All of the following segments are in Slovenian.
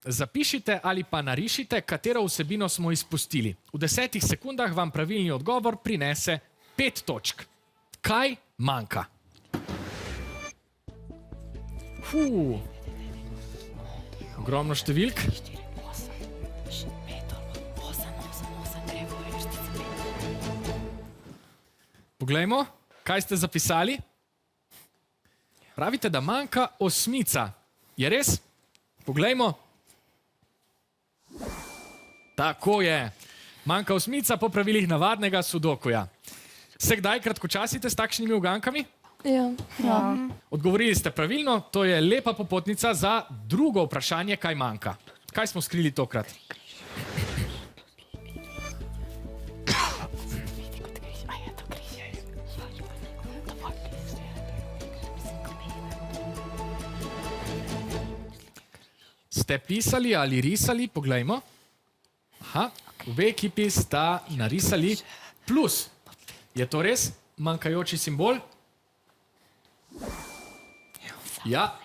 Zapišite ali pa narišite, katero vsebino smo izpustili. V 10 sekundah vam pravilni odgovor prinese 5 točk. Kaj manjka? Ogromno številk. Poglejmo, kaj ste zapisali. Pravite, da manjka osmica. Je res? Poglejmo. Tako je. Manjka osmica po pravilih navadnega sudokuja. Se kdaj kratkočasite s takšnimi ugankami? Ja. Odgovorili ste pravilno, to je lepa popotnica za drugo vprašanje, kaj manjka. Kaj smo skrili tokrat? Ste pisali ali risali? Poglejmo. Aha, obe ekipi sta narisali plus. Je to res manjkajoči simbol? Ja,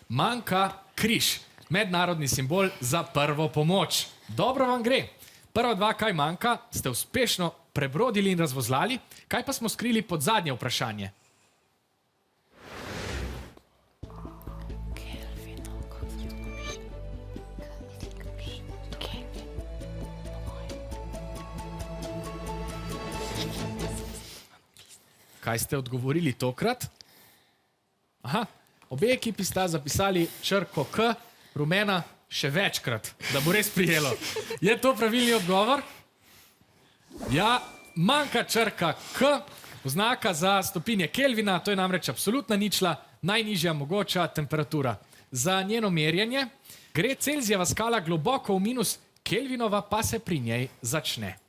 manjka križ. Mednarodni simbol za prvo pomoč. Dobro vam gre. Prva dva, kaj manjka, ste uspešno prebrodili in razvozlali. Kaj pa smo skrili pod zadnje vprašanje? Kaj ste odgovorili tokrat? Aha, obe ekipi sta zapisali črko K, rumena še večkrat, da bo res prijelo. Je to pravilni odgovor? Ja, manjka črka K, oznaka za stopinje Kelvina, to je namreč absolutna ničla, najnižja mogoča temperatura. Za njeno merjenje gre Celzijeva skala globoko v minus, Kelvinova pa se pri njej začne.